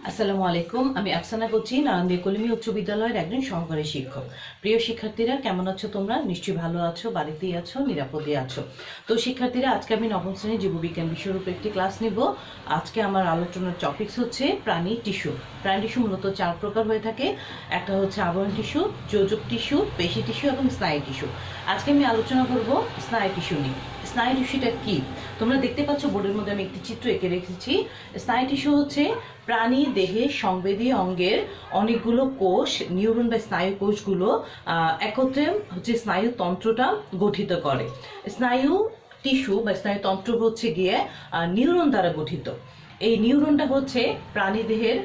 আসসালামু আলাইকুম। আমি আফসানা করছি নারায়ণদী কলিমি উচ্চ বিদ্যালয়ের একজন সহকারী শিক্ষক। প্রিয় শিক্ষার্থীরা, কেমন আছো তোমরা? নিশ্চয়ই ভালো আছো, বাড়িতেই আছো, নিরাপদে আছো। তো শিক্ষার্থীরা, আজকে আমি নবম শ্রেণীর জীববিজ্ঞান বিষয়ের উপর একটি ক্লাস নিব। আজকে আমার আলোচনার টপিকস হচ্ছে প্রাণী টিস্যু। প্রাণী টিস্যু মূলত 4 প্রকার হয়ে থাকে। একটা হচ্ছে আবরণ টিস্যু, যোজক টিস্যু, পেশি টিস্যু এবং স্নায়ু টিস্যু। আজকে আমি আলোচনা করব স্নায়ু টিস্যু নিয়ে। স্নায়ু টিস্যুটা কি? তোমরা দেখতে পাচ্ছ বোর্ডের মধ্যে আমি একটি চিত্র এঁকে রেখেছি। স্নায়ু টিস্যু হচ্ছে প্রাণী দেহের সংবেদী অঙ্গের অনেকগুলো কোষ, নিউরন বা স্নায়ু কোষগুলো একত্রে হচ্ছে স্নায়ুতন্ত্রটা গঠিত করে। স্নায়ু টিস্যু বা স্নায়ুতন্ত্র হচ্ছে গিয়ে নিউরন দ্বারা গঠিত। এই নিউরনটা হচ্ছে প্রাণী দেহের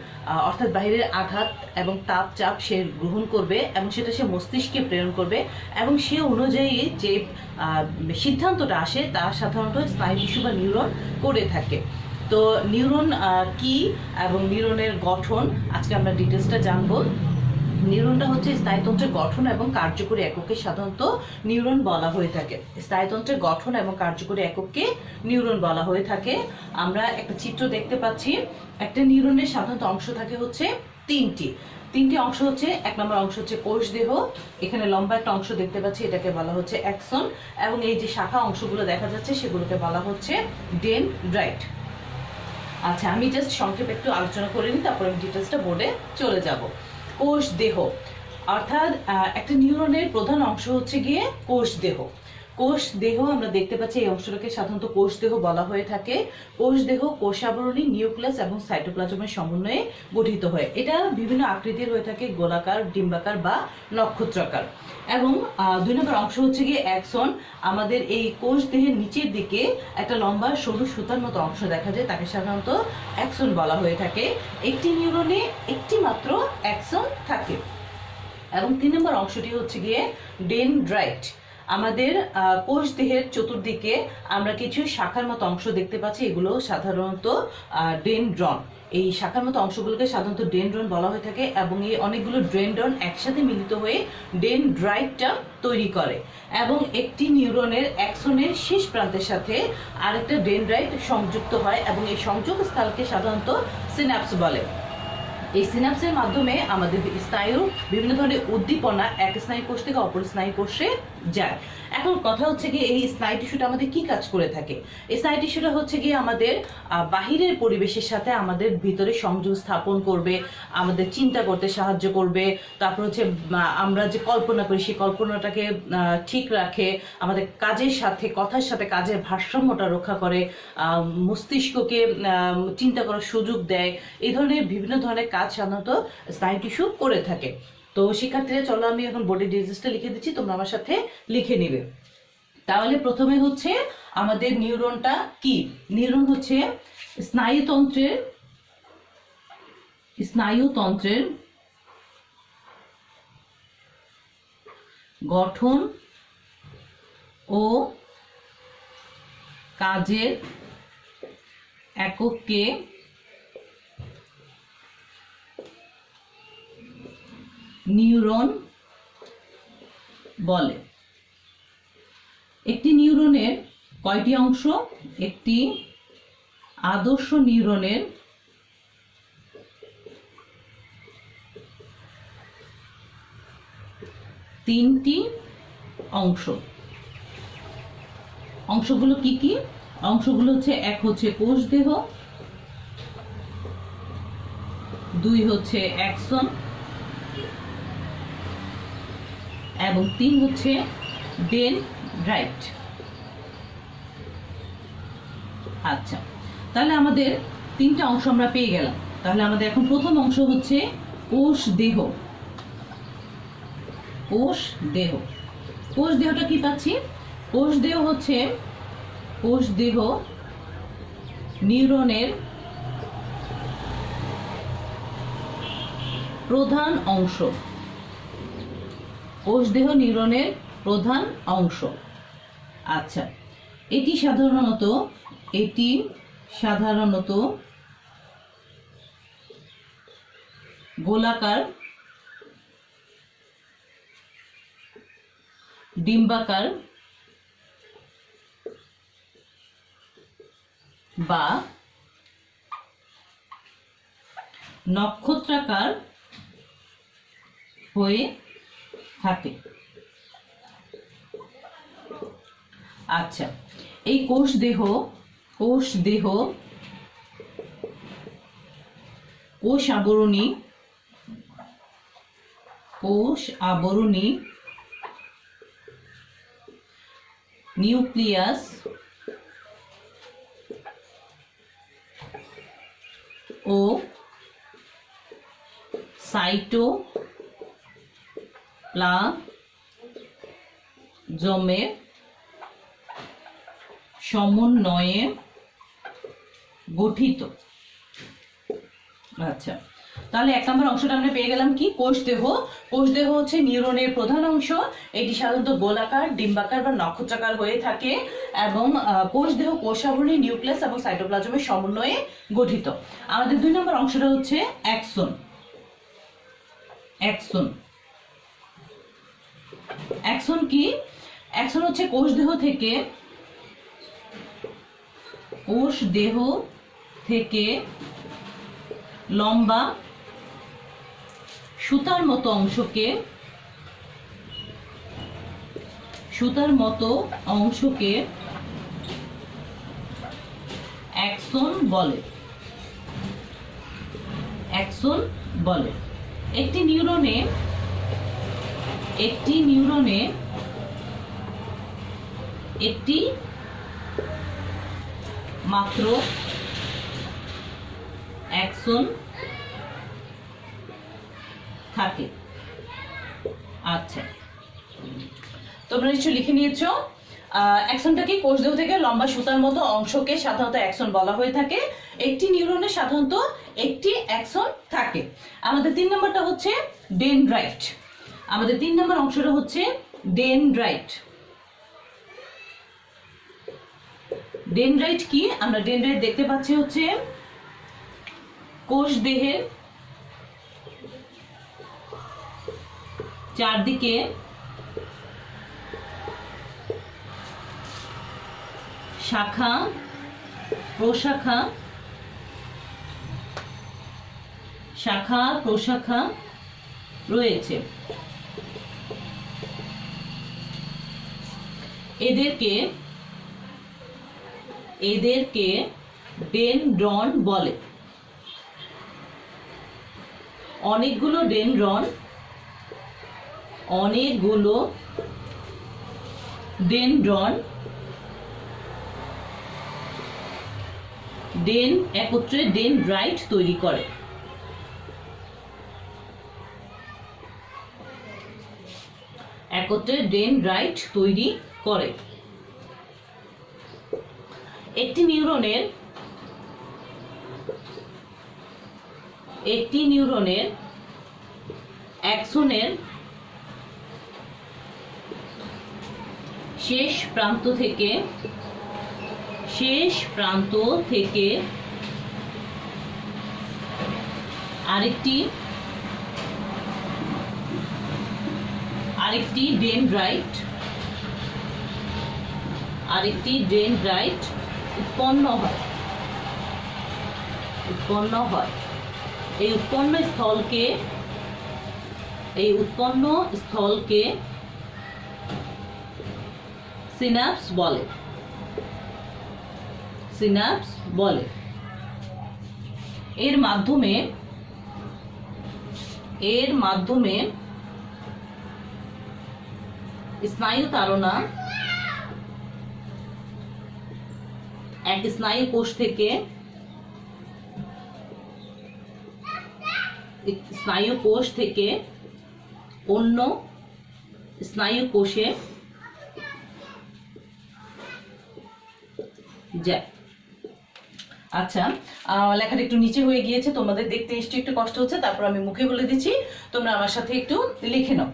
অর্থাৎ বাইরের আঘাত এবং তাপ চাপ সে গ্রহণ করবে এবং সেটা সে মস্তিষ্কে প্রেরণ করবে এবং সে অনুযায়ী যে সিদ্ধান্তটা আসে তা সাধারণত স্নায়ু টিস্যু বা নিউরন করে থাকে। তো নিউরন কি এবং নিউরনের গঠন আজকে আমরা ডিটেলসটা জানবো। নিউরনটা হচ্ছে স্নায়ুতন্ত্রের গঠন এবং কার্যকরী এককে সাধারণত নিউরন বলা হয়ে থাকে। স্নায়ুতন্ত্রের গঠন এবং কার্যকরী এককে নিউরন বলা হয়ে থাকে। আমরা একটা চিত্র দেখতে পাচ্ছি। একটা নিউরনের সাধারণত অংশ থাকে হচ্ছে তিনটি অংশ হচ্ছে, 1 নম্বর অংশ হচ্ছে কোষ দেহ। এখানে লম্বা একটা অংশ দেখতে পাচ্ছি, এটাকে বলা হচ্ছে অ্যাক্সন, এবং এই যে শাখা অংশগুলো দেখা যাচ্ছে সেগুলোকে বলা হচ্ছে ডেনড্রাইট। আচ্ছা, আমি জাস্ট সংক্ষেপে একটু আলোচনা করে নিই, তারপর আমি ডিটেলসটা বোর্ডে চলে যাব। কোষ দেহ অর্থাৎ একটা নিউরনের প্রধান অংশ হচ্ছে গিয়ে কোষ দেহ। কোষ দেহ আমরা দেখতে পাচ্ছি, এই অংশটাকে সাধারণত কোষ দেহ বলা হয়ে থাকে। কোষ দেহ কোষাবরণী, নিউক্লিয়াস এবং সাইটোপ্লাজমের সমন্বয়ে গঠিত হয়। এটা বিভিন্ন আকৃতির হয়ে থাকে, গোলাকার, ডিম্বাকার বা নক্ষত্রাকার। এবং 2 নম্বর অংশ হচ্ছে গিয়ে অ্যাক্সন। আমাদের এই কোষ দেহের নিচের দিকে একটা লম্বা সরু সুতার মতো অংশ দেখা যায়, তাকে সাধারণত অ্যাক্সন বলা হয়ে থাকে। একটি নিউরনে একটি মাত্র অ্যাক্সন থাকে। এবং 3 নম্বর অংশটি হচ্ছে গিয়ে ডেনড্রাইট। আমাদের কোষ দেহের চতুর্দিকে আমরা কিছু শাখার মতো অংশ দেখতে পাচ্ছি, এগুলো সাধারণত ডেনড্রন। এই শাখার মতো অংশগুলোকে সাধারণত ডেনড্রন বলা হয়ে থাকে এবং এই অনেকগুলো ডেনড্রন একসাথে মিলিত হয়ে ডেনড্রাইটটা তৈরি করে। এবং একটি নিউরনের অ্যাক্সনের শেষ প্রান্তের সাথে আরেকটা ডেনড্রাইট সংযুক্ত হয় এবং এই সংযোগ স্থলকে সাধারণত সিনাপস বলে। এই সিনাপসের মাধ্যমে আমাদের স্নায়ুর বিভিন্ন ধরনের উদ্দীপনা এক স্নায়ু কোষ থেকে অপর স্নায়ু কোষে যায়। এখন কথা হচ্ছে কি, এই স্নায়ু টিস্যুটা আমাদের কি কাজ করে থাকে? এই স্নায়ু টিস্যুটা হচ্ছে গিয়ে আমাদের বাহিরের পরিবেশের সাথে আমাদের ভিতরে সংযোগ স্থাপন করবে, আমাদের চিন্তা করতে সাহায্য করবে। তারপর হচ্ছে আমরা যে কল্পনা করি সেই কল্পনাটাকে ঠিক রাখে, আমাদের কাজের সাথে কথার সাথে কাজের ভারসাম্যটা রক্ষা করে, মস্তিষ্ককে চিন্তা করার সুযোগ দেয়। এই ধরনের বিভিন্ন ধরনের কাজ সাধারণত স্নায়ু টিস্যু করে থাকে। তো শিক্ষার্থীরা, চলো আমি এখন বোর্ডে ডিটেইলসটা লিখে দিচ্ছি, তোমরা আমার সাথে লিখে নিবে। তাহলে প্রথমে হচ্ছে আমাদের নিউরনটা কি? নিউরন হচ্ছে স্নায়ুতন্ত্রের গঠন ও কাজের এককে নিউরন বলে। একটি নিউরনের কয়টি অংশ? একটি আদর্শ নিউরনের 3টি অংশ। অংশগুলো কি কি? অংশগুলো হচ্ছে, 1 হচ্ছে কোষ দেহ, 2 হচ্ছে অ্যাক্সন এবং 3 হচ্ছে ডেনড্রাইট। আচ্ছা, তাহলে আমাদের 3টা অংশ আমরা পেয়ে গেলাম। তাহলে আমাদের এখন প্রথম অংশ হচ্ছে কোষ দেহ। কোষ দেহ, কোষ দেহটা কি পাচ্ছি? কোষ দেহ হচ্ছে নিউরনের প্রধান অংশ। কোষ দেহ নিউরনের প্রধান অংশ। আচ্ছা, এটি সাধারণত গোলাকার, ডিম্বাকার বা নক্ষত্রাকার হয়ে থাকে। আচ্ছা, এই কোষ দেহ কোষ আবরণী নিউক্লিয়াস ও সাইটোপ্লাজমের সমন্বয়ে গঠিত। আচ্ছা, তাহলে 1 নম্বর অংশটা আমরা পেয়ে গেলাম কি, কোষ দেহ। কোষ দেহ হচ্ছে নিউরনের প্রধান অংশ। এটি সাধারণত গোলাকার, ডিম্বাকার বা নক্ষত্রাকার হয়ে থাকে এবং কোষ দেহ কোষাবরণী নিউক্লিয়াস এবং সাইটোপ্লাজমের সমন্বয়ে গঠিত। আমাদের 2 নম্বর অংশটা হচ্ছে অ্যাক্সন। অ্যাক্সন কি? অ্যাক্সন হচ্ছে কোষ দেহ থেকে লম্বা সুতার মতো অংশকে অ্যাক্সন বলে। একটি নিউরনে একটি মাত্র অ্যাক্সন থাকে। আচ্ছা, তোমরা নিশ্চয়ই লিখে নিয়েছো। অ্যাক্সনটা কি? কোষ দেহ থেকে লম্বা সুতার মতো অংশকে সাধারণত অ্যাক্সন বলা হয়ে থাকে। একটি নিউরনে সাধারণত একটি অ্যাক্সন থাকে। আমাদের 3 নম্বরটা হচ্ছে ডেনড্রাইট। আমাদের 3 নম্বর অংশটা হচ্ছে ডেনড্রাইট। ডেনড্রাইট কি? আমরা ডেনড্রাইট দেখতে পাচ্ছি হচ্ছে কোষ দেহের চারদিকে শাখা প্রশাখা রয়েছে। এদেরকে ডেনড্রন বলে। অনেকগুলো ডেনড্রন একত্রে ডেনড্রাইট তৈরি করে। একটি নিউরনের অ্যাক্সনের শেষ প্রান্ত থেকে আরেকটি ডেনড্রাইট উৎপন্ন হয়। এই উৎপন্ন স্থলকে সিনাপস বলে। এর মাধ্যমে স্নায়ু তাড়না এক স্নায়ু কোষ থেকে অন্য স্নায়ু কোষে যায়। আচ্ছা, লেখাটা একটু নিচে হয়ে গিয়েছে, তোমাদের দেখতে নিশ্চয়ই একটু কষ্ট হচ্ছে, তারপর আমি মুখে বলে দিচ্ছি, তোমরা আমার সাথে একটু লিখে নাও।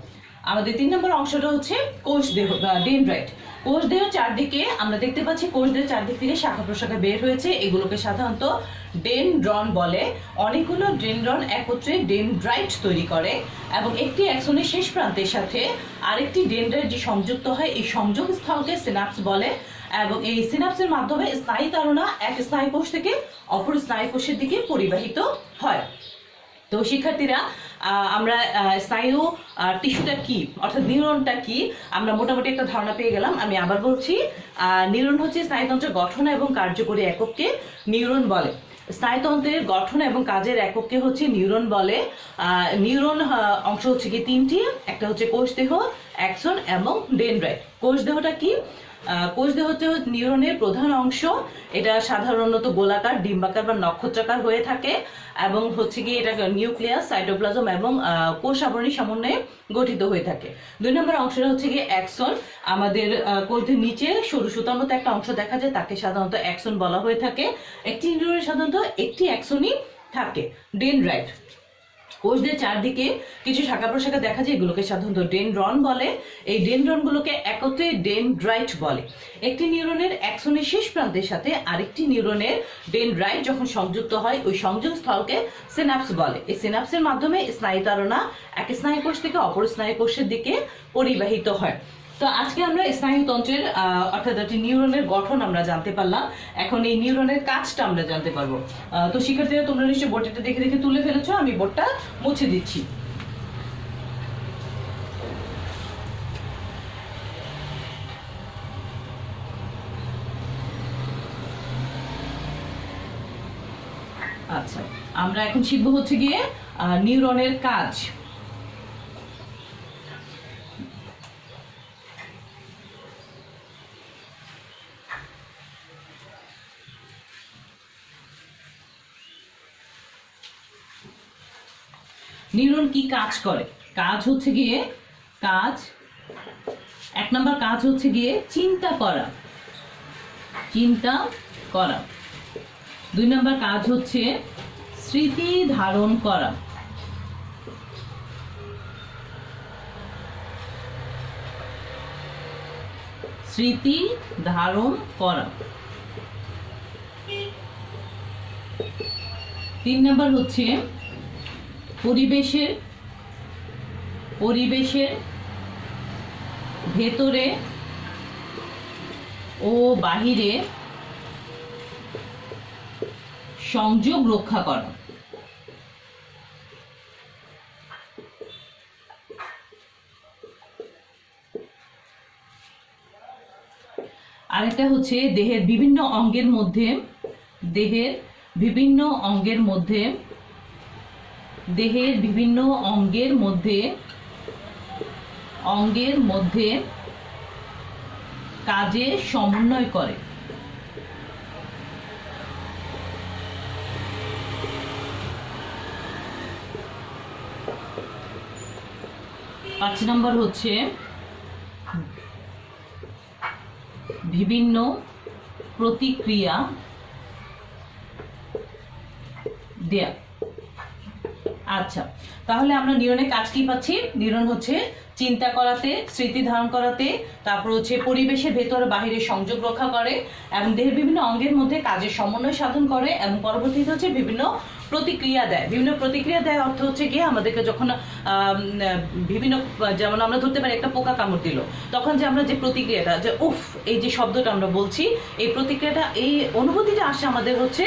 আমাদের 3 নম্বর অংশটা হচ্ছে কোষ দেহ বা ডেনড্রাইট। কোষ দেহ চারদিকে আমরা দেখতে পাচ্ছি, কোষ দেহ চারদিক থেকে শাখা প্রশাখা বের হয়েছে। এগুলোকে সাধারণত ডেনড্রন বলে। অনেকগুলো ডেনড্রন একত্রে ডেনড্রাইট তৈরি করে এবং একটি অ্যাক্সনের শেষ প্রান্তের সাথে আরেকটি ডেনড্রাইট যে সংযুক্ত হয়, এই সংযোগ স্থলকে সিনাপস বলে এবং এই সিনাপসের মাধ্যমে স্নায়ু তাড়না এক স্নায়ু কোষ থেকে অপর স্নায়ু কোষের দিকে পরিবাহিত হয়। তো শিক্ষার্থীরা আমরা স্নায়ু টিস্যুটা কি অর্থাৎ নিউরনটা কি আমরা মোটামুটি একটা ধারণা পেয়ে গেলাম। আমি আবার বলছি, নিউরন হচ্ছে স্নায়ুতন্ত্রের গঠন এবং কার্যকরী একককে নিউরন বলে। স্নায়ুতন্ত্রের গঠন এবং কাজের একককে হচ্ছে নিউরন বলে। নিউরন অংশ হচ্ছে কি তিনটি, একটা হচ্ছে কোষদেহ, অ্যাক্সন এবং ডেনড্রাইট। কোষদেহটা কি? কোষদেহ হচ্ছে নিউরনের প্রধান অংশ। এটা সাধারণত গোলাকার, ডিম্বাকার বা নক্ষত্রাকার হয়ে থাকে এবং হচ্ছে কি এটা নিউক্লিয়াস, সাইটোপ্লাজম এবং কোষ আবরণী সমন্বয়ে গঠিত হয়ে থাকে। 2 নম্বর অংশটা হচ্ছে কি অ্যাক্সন। আমাদের কোষের নিচে সরু সুতার মতো একটা অংশ দেখা যায়, তাকে সাধারণত অ্যাক্সন বলা হয়ে থাকে। একটি নিউরনের সাধারণত একটি অ্যাক্সনই থাকে। ডেনড্রাইট, কোষদের চারদিকে কিছু শাখা প্রশাখা দেখা যায়, এগুলোকে সাধারণত ডেনড্রন বলে। এই ডেনড্রনগুলোকে একত্রে ডেনড্রাইট বলে। একটি নিউরনের অ্যাক্সনের শেষ প্রান্তের সাথে আরেকটি নিউরনের ডেনড্রাইট যখন সংযুক্ত হয়, ওই সংযোগ স্থলকে সিনাপস বলে। এই সিনাপসের মাধ্যমে স্নায়ুতাড়না এক স্নায়ুকোষ থেকে অপর স্নায়ুকোষের দিকে পরিবাহিত হয়। তো আজকে আমরা স্নায়ুতন্ত্রের অর্থাৎ একটি নিউরনের গঠন আমরা জানতে পারলাম। এখন এই নিউরনের কাজটা আমরা জানতে পারবো। তো শিক্ষার্থীরা তোমরা নিশ্চয়ই বোর্ডটা দেখে দেখে তুলে ফেলেছো, আমি বোর্ডটা মুছে দিচ্ছি। আচ্ছা, আমরা এখন শিখবো হচ্ছে গিয়ে নিউরনের কাজ। নিউরন কি কাজ করে? কাজ হচ্ছে গিয়ে এক নম্বর কাজ হচ্ছে গিয়ে চিন্তা করা। 2 নম্বর কাজ হচ্ছে স্মৃতি ধারণ করা। 3 নম্বর হচ্ছে পরিবেশের ভেতরে ও বাহিরে সংযোগ রক্ষা করা। আরেকটা হচ্ছে দেহের বিভিন্ন অঙ্গের মধ্যে কাজে সমন্বয় করে। 5 নম্বর হচ্ছে বিভিন্ন প্রতিক্রিয়া দেয়া। আচ্ছা, তাহলে আমরা নিউরনের কাজ কি পাচ্ছি? নিউরন হচ্ছে চিন্তা করাতে, স্মৃতি ধারণ করাতে, তারপর হচ্ছে পরিবেশের ভেতরে বাহিরে সংযোগ রক্ষা করে এবং দেহের বিভিন্ন অঙ্গের মধ্যে কাজের সমন্বয় সাধন করে এবং পরবর্তীতে হচ্ছে বিভিন্ন প্রতিক্রিয়া দেয়। অর্থ হচ্ছে গিয়ে আমাদেরকে যখন বিভিন্ন, যেমন আমরা ধরতে পারি একটা পোকা কামড় দিল, তখন যে আমরা যে প্রতিক্রিয়াটা, যে উফ, এই যে শব্দটা আমরা বলছি, এই প্রতিক্রিয়াটা, এই অনুভূতিটা আসে আমাদের হচ্ছে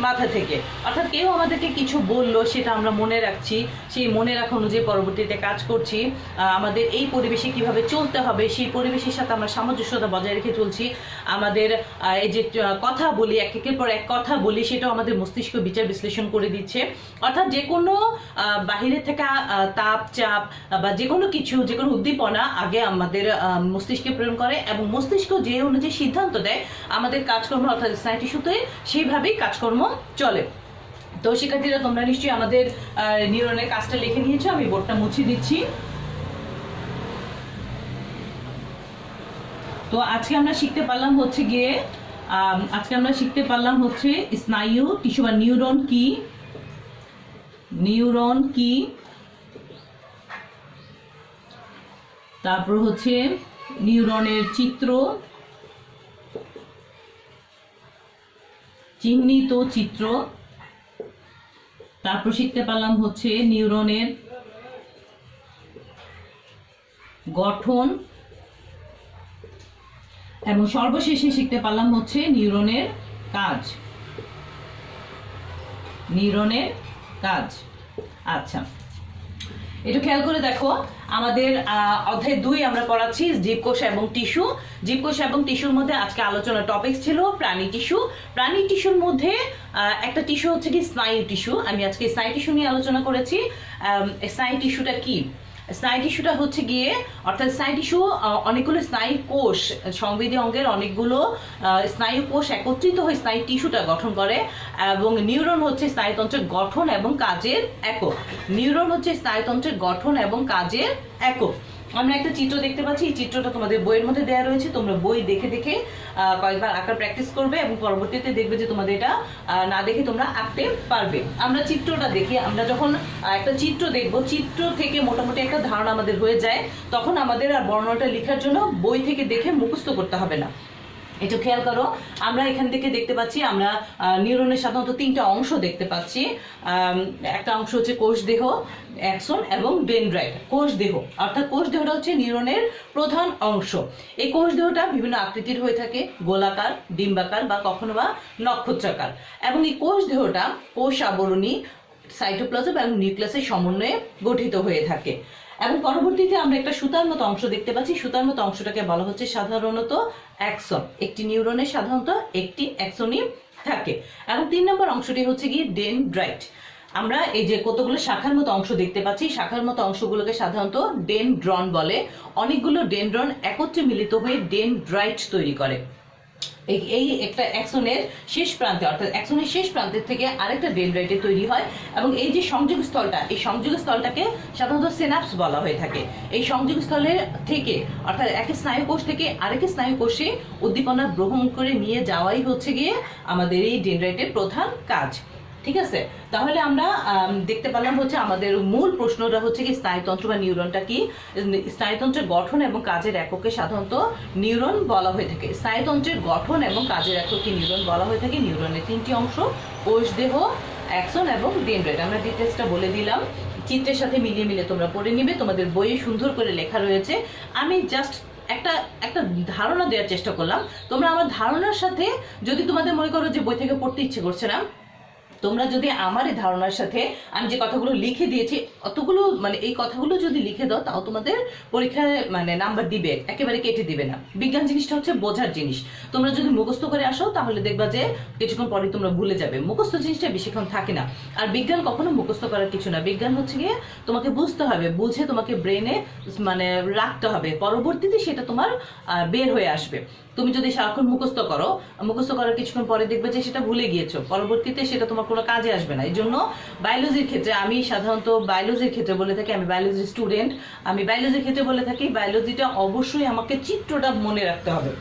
মাথা থেকে। অর্থাৎ কেউ আমাদেরকে কিছু বললো, সেটা আমরা মনে রাখছি, সেই মনে রাখা অনুযায়ী পরবর্তীতে কাজ করছি। আমাদের এই পরিবেশে কিভাবে চলতে হবে, সেই পরিবেশের সাথে আমরা সামঞ্জস্যতা বজায় রেখে চলছি। আমাদের এই যে কথা বলি, একের পর এক কথা বলি, সেটাও আমাদের মস্তিষ্ক বিচার বিশ্লেষণ করে দিচ্ছে। অর্থাৎ যে কোনো বাহিরের থেকে তাপ, চাপ বা যে কোনো উদ্দীপনা আগে আমাদের মস্তিষ্কে প্রেরণ করে এবং মস্তিষ্ক যে অনুযায়ী সিদ্ধান্ত দেয়, আমাদের কাজকর্ম অর্থাৎ স্নায়ু টিস্যুতে সেইভাবেই কাজকর্ম চলে। তো শিক্ষার্থীরা তোমরা নিশ্চয়ই আমাদের নিউরনের কাজটা লিখে নিয়েছো, আমি বোর্ডটা মুছে দিচ্ছি। তো আজকে আমরা শিখতে পারলাম হচ্ছে স্নায়ু টিস্যু বা নিউরন কি, তারপর হচ্ছে নিউরনের চিহ্নিত চিত্র, তারপর শিখতে পারলাম হচ্ছে নিউরনের গঠন এবং সর্বশেষে শিখতে পারলাম হচ্ছে নিউরনের কাজ। আচ্ছা, একটু খেয়াল করে দেখো, আমাদের অধ্যায় 2 আমরা পড়াচ্ছি জীবকোষ এবং টিস্যু। জীবকোষ এবং টিস্যুর মধ্যে আজকে আলোচনার টপিকস ছিল প্রাণী টিস্যু। প্রাণী টিস্যুর মধ্যে একটা টিস্যু হচ্ছে কি স্নায়ু টিস্যু। আমি আজকে স্নায়ু টিস্যু নিয়ে আলোচনা করেছি। স্নায়ু টিস্যুটা কি? স্নায়ু টিস্যুটা হচ্ছে গিয়ে, অর্থাৎ স্নায়ু টিস্যু অনেকগুলো স্নায়ু কোষ, সংবেদী অঙ্গের অনেকগুলো স্নায়ু কোষ একত্রিত হয়ে স্নায়ু টিস্যুটা গঠন করে। এবং নিউরন হচ্ছে স্নায়ুতন্ত্রের গঠন এবং কাজের একক। নিউরন হচ্ছে স্নায়ুতন্ত্রের গঠন এবং কাজের একক। আমরা একটা চিত্র দেখতে পাচ্ছি, এই চিত্রটা তোমাদের বইয়ের মধ্যে দেওয়া রয়েছে। তোমরা বই দেখে দেখে কয়েকবার আঁকার প্র্যাকটিস করবে এবং পরবর্তীতে দেখবে যে তোমাদের এটা না দেখে তোমরা আঁকতে পারবে। আমরা চিত্রটা দেখি, আমরা যখন একটা চিত্র দেখব, চিত্র থেকে মোটামুটি একটা ধারণা আমাদের হয়ে যায়, তখন আমাদের আর বর্ণনাটা লেখার জন্য বই থেকে দেখে মুখস্থ করতে হবে না। একটু খেয়াল করো, আমরা এখান থেকে দেখতে পাচ্ছি, আমরা নিউরনের সাধারণত 3টা অংশ দেখতে পাচ্ছি। একটা অংশ হচ্ছে কোষ দেহ, অ্যাক্সন এবং ডেনড্রাইট। কোষ দেহ অর্থাৎ কোষ দেহটা হচ্ছে নিউরনের প্রধান অংশ। এই কোষ দেহটা বিভিন্ন আকৃতির হয়ে থাকে, গোলাকার, ডিম্বাকার বা কখনো বা নক্ষত্রাকার। এবং এই কোষ দেহটা কোষ আবরণী, সাইটোপ্লাজম এবং নিউক্লিয়াসের সমন্বয়ে গঠিত হয়ে থাকে। এবং পরবর্তীতে আমরা একটা সুতার মতো অংশ দেখতে পাচ্ছি। সুতার মতো অংশটাকে বলা হচ্ছে সাধারণত অ্যাক্সন। একটি নিউরনের সাধারণত একটি অ্যাক্সনই থাকে। এবং 3 নম্বর অংশটি হচ্ছে গিয়ে ডেনড্রাইট। আমরা এই যে কতগুলো শাখার মতো অংশ দেখতে পাচ্ছি, শাখার মতো অংশগুলোকে সাধারণত ডেনড্রন বলে। অনেকগুলো ডেনড্রন একত্রে মিলিত হয়ে ডেনড্রাইট তৈরি করে। এই একটা অ্যাক্সনের শেষ প্রান্তে, অর্থাৎ অ্যাক্সনের শেষ প্রান্তের থেকে আরেকটা ডেনড্রাইটে তৈরি হয়। এবং এই যে সংযোগ স্থলটা, এই সংযোগ স্থলটাকে সাধারণত সিনাপস বলা হয়ে থাকে। এই সংযোগ স্থলের থেকে, অর্থাৎ এক স্নায়ু কোষ থেকে আরেক স্নায়ু কোষে উদ্দীপনা গ্রহণ করে নিয়ে যাওয়াই হচ্ছে গিয়ে আমাদের এই ডেনড্রাইটের প্রধান কাজ। ঠিক আছে, তাহলে আমরা দেখতে পেলাম হচ্ছে আমাদের মূল প্রশ্নটা হচ্ছে কি স্নায়ুতন্ত্র বা নিউরনটা কি। স্নায়ুতন্ত্রের গঠন এবং কাজের এককে সাধারণত নিউরন বলা হয়ে থাকে। স্নায়ুতন্ত্রের গঠন এবং কাজের এককে নিউরন বলা হয়ে থাকে। নিউরনের 3টি অংশ, কোষ দেহ, অ্যাক্সন এবং ডেনড্রাইট। আমরা ডিটেলসটা বলে দিলাম, চিত্রের সাথে মিলিয়ে মিলিয়ে তোমরা পড়ে নিবে। তোমাদের বইয়ে সুন্দর করে লেখা রয়েছে। আমি জাস্ট একটা ধারণা দেওয়ার চেষ্টা করলাম। তোমরা আমার ধারণার সাথে, যদি তোমাদের মনে করো যে বই থেকে পড়তে ইচ্ছে করছে না, তোমরা যদি আমার এই ধারণার সাথে আমি যে কথাগুলো লিখে দিয়েছি অতগুলো, মানে এই কথাগুলো যদি লিখে দাও, তাও তোমাদের পরীক্ষায় মানে নাম্বার দিবে, একেবারে কেটে দিবে না। বিজ্ঞান জিনিসটা হচ্ছে বোঝার জিনিস। তোমরা যদি মুখস্থ করে আসো তাহলে দেখবা যে কিছুক্ষণ পরে তোমরা ভুলে যাবে। মুখস্থ জিনিসটা বেশিক্ষণ থাকে না। আর বিজ্ঞান কখনো মুখস্থ করার কিছু না। বিজ্ঞান হচ্ছে গিয়ে তোমাকে বুঝতে হবে, বুঝে তোমাকে ব্রেনে মানে রাখতে হবে, পরবর্তীতে সেটা তোমার বের হয়ে আসবে। তুমি যদি সারাক্ষণ মুখস্থ করো, মুখস্থ করার কিছুক্ষণ পরে দেখবে যে সেটা ভুলে গিয়েছো, পরবর্তীতে সেটা তোমার কোনো কাজে আসবে না। এই জন্য বায়োলজির ক্ষেত্রে, আমি সাধারণত বায়োলজির ক্ষেত্রে বলে থাকি, আমি বায়োলজি স্টুডেন্ট, আমি বায়োলজির ক্ষেত্রে বলে থাকি বায়োলজিটা অবশ্যই আমাকে চিত্রটা মনে রাখতে হবে।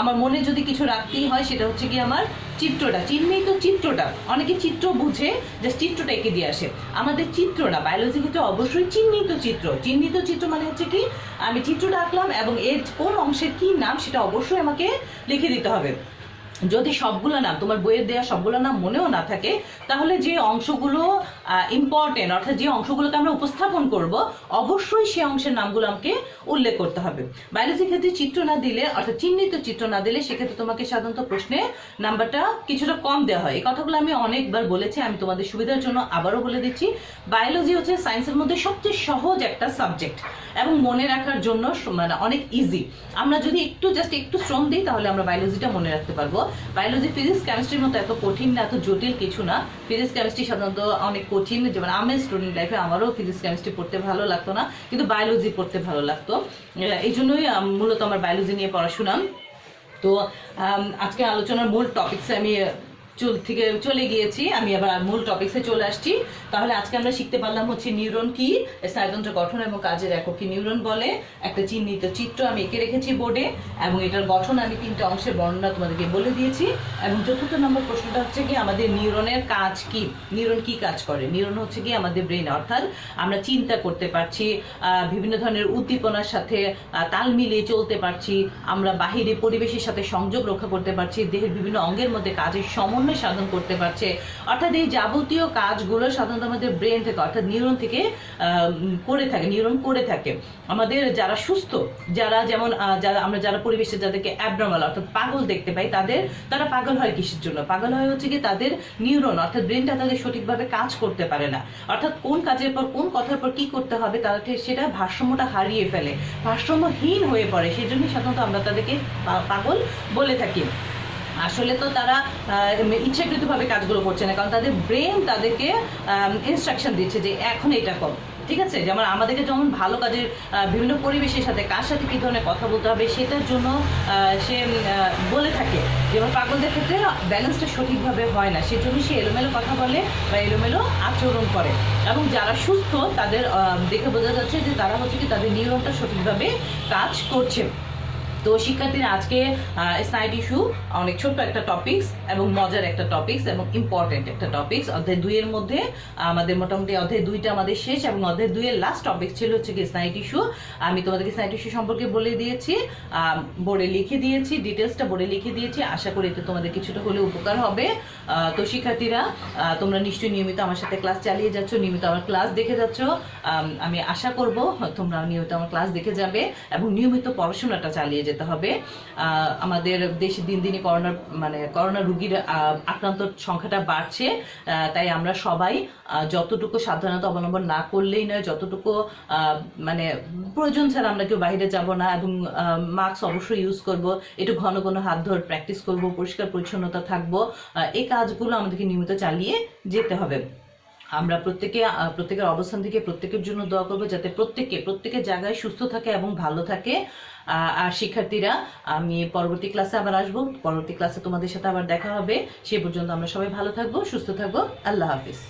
আমার মনে যদি কিছু রাখতেই হয় সেটা হচ্ছে কি আমার চিত্রটা, চিহ্নিত চিত্রটা। অনেকে চিত্র বুঝে যে চিত্রটা এঁকে দিয়ে আসে, আমাদের চিত্র না, বায়োলজির ক্ষেত্রে অবশ্যই চিহ্নিত চিত্র। চিহ্নিত চিত্র মানে হচ্ছে কি আমি চিত্রটা আঁকলাম এবং এর কোন অংশের কি নাম সেটা অবশ্যই আমাকে লিখে দিতে হবে। যদি সবগুলো নাম, তোমার বইয়ের দেওয়া সবগুলো নাম মনেও না থাকে, তাহলে যে অংশগুলো ইম্পর্টেন্ট, অর্থাৎ যে অংশগুলোকে আমরা উপস্থাপন করব, অবশ্যই সেই অংশের নামগুলো আমাকে উল্লেখ করতে হবে। বায়োলজির ক্ষেত্রে চিত্র না দিলে, অর্থাৎ চিহ্নিত চিত্র না দিলে, সেক্ষেত্রে তোমাকে সাধারণত প্রশ্নে নাম্বারটা কিছুটা কম দেওয়া হয়। এই কথাগুলো আমি অনেকবার বলেছি, আমি তোমাদের সুবিধার জন্য আবারও বলে দিচ্ছি। বায়োলজি হচ্ছে সায়েন্সের মধ্যে সবচেয়ে সহজ একটা সাবজেক্ট এবং মনে রাখার জন্য মানে অনেক ইজি। আমরা যদি জাস্ট একটু শ্রম দিই তাহলে আমরা বায়োলজিটা মনে রাখতে পারবো। বায়োলজি ফিজিক্স কেমিস্ট্রির মতো এত কঠিন না, এত জটিল কিছু না। ফিজিক্স কেমিস্ট্রি সাধারণত অনেক কঠিন, যেমন আমার স্টুডেন্ট লাইফে আমারও ফিজিক্স কেমিস্ট্রি পড়তে ভালো লাগতো না, কিন্তু বায়োলজি পড়তে ভালো লাগতো। এই জন্যই মূলত আমার বায়োলজি নিয়ে পড়াশোনা। তো আজকে আলোচনার মূল টপিকসে আমি চলে গিয়েছি, আমি আবার মূল টপিকসে চলে আসছি। তাহলে আজকে আমরা শিখতে পারলাম হচ্ছে নিউরন কি, স্নায়ুতন্ত্র গঠন এবং কাজের একক কি নিউরন বলে। একটা চিহ্নিত চিত্র আমি এঁকে রেখেছি বোর্ডে, এবং এটার গঠন আমি 3টা অংশের বর্ণনা তোমাদেরকে বলে দিয়েছি। এবং 4র্থ নম্বর প্রশ্নটা হচ্ছে কি আমাদের নিউরনের কাজ কি, নিউরন কি কাজ করে। নিউরন হচ্ছে কি আমাদের ব্রেন, অর্থাৎ আমরা চিন্তা করতে পারছি, বিভিন্ন ধরনের উদ্দীপনার সাথে তাল মিলিয়ে চলতে পারছি, আমরা বাহিরে পরিবেশের সাথে সংযোগ রক্ষা করতে পারছি, দেহের বিভিন্ন অঙ্গের মধ্যে কাজের সমন্বয় সমন্বয় সাধন করতে পারছে। অর্থাৎ এই যাবতীয় কাজগুলো সাধারণত আমাদের ব্রেন থেকে অর্থাৎ নিউরন থেকে নিউরন করে থাকে। আমাদের যারা সুস্থ, যারা যেমন যারা পরিবেশে যাদেরকে অ্যাবনর্মাল অর্থাৎ পাগল দেখতে পাই, তারা পাগল হয় কিসের জন্য? পাগল হয় হচ্ছে কি তাদের নিউরন অর্থাৎ ব্রেনটা তাদের সঠিকভাবে কাজ করতে পারে না। অর্থাৎ কোন কাজের পর কোন কথার পর কি করতে হবে তারা সেটা ভারসাম্যটা হারিয়ে ফেলে, ভারসাম্যহীন হয়ে পড়ে। সেই জন্যই সাধারণত আমরা তাদেরকে পাগল বলে থাকি। আসলে তো তারা ইচ্ছাকৃতভাবে কাজগুলো করছে না, কারণ তাদের ব্রেন তাদেরকে ইনস্ট্রাকশন দিচ্ছে যে এখন এটা কর। ঠিক আছে, যেমন আমাদেরকে যেমন ভালো কাজের বিভিন্ন পরিবেশের সাথে কার সাথে কী ধরনের কথা বলতে হবে সেটার জন্য সে বলে থাকে। যেমন পাগলদের ক্ষেত্রে ব্যালেন্সটা সঠিকভাবে হয় না, সেজন্য সে এলোমেলো কথা বলে বা এলোমেলো আচরণ করে। এবং যারা সুস্থ তাদের দেখে বোঝা যাচ্ছে যে তারা হচ্ছে কি তাদের নিউরনটা সঠিকভাবে কাজ করছে। তো শিক্ষার্থীরা আজকে স্নায়ু টিস্যু অনেক ছোট্ট একটা টপিকস এবং মজার একটা টপিকস এবং ইম্পর্টেন্ট একটা টপিকস। অধ্যায় 2 এর মধ্যে আমাদের মোটামুটি অধ্যায় 2টা আমাদের শেষ এবং অধ্যায় 2 এর লাস্ট টপিক ছিল হচ্ছে কি স্নায়ু টিস্যু। আমি তোমাদেরকে স্নায়ু টিস্যু সম্পর্কে বলে দিয়েছি, বোর্ডে লিখে দিয়েছি, ডিটেলসটা বোর্ডে লিখে দিয়েছি। আশা করি এতে তোমাদের কিছুটা হলে উপকার হবে। তো শিক্ষার্থীরা তোমরা নিশ্চয়ই নিয়মিত আমার সাথে ক্লাস চালিয়ে যাচ্ছ, নিয়মিত আমার ক্লাস দেখে যাচ্ছ। আমি আশা করব তোমরা নিয়মিত আমার ক্লাস দেখে যাবে এবং নিয়মিত পড়াশোনাটা চালিয়ে যেতে হবে। আমাদের দেশে দিন দিনই করোনা রোগীর আক্রান্ত সংখ্যাটা বাড়ছে, তাই আমরা সবাই যতটুকু সাবধানতা অবলম্বন না করলেই নয়, যতটুকু প্রয়োজন ছাড়া আমরা কেউ বাইরে যাব না এবং মাস্ক অবশ্যই ইউজ করব, একটু ঘন ঘন হাত ধোয়ার প্র্যাকটিস করব, পরিষ্কার পরিচ্ছন্নতা থাকবো। এই কাজগুলো আমাদেরকে নিয়মিত চালিয়ে যেতে হবে। আমরা প্রত্যেকের অবস্থান থেকে প্রত্যেকের জন্য দোয়া করবো যাতে প্রত্যেকের জায়গায় সুস্থ থাকে এবং ভালো থাকে। আর শিক্ষার্থীরা, আমি পরবর্তী ক্লাসে আবার আসবো, পরবর্তী ক্লাসে তোমাদের সাথে আবার দেখা হবে। সে পর্যন্ত আমরা সবাই ভালো থাকবো, সুস্থ থাকবো। আল্লাহ হাফিজ।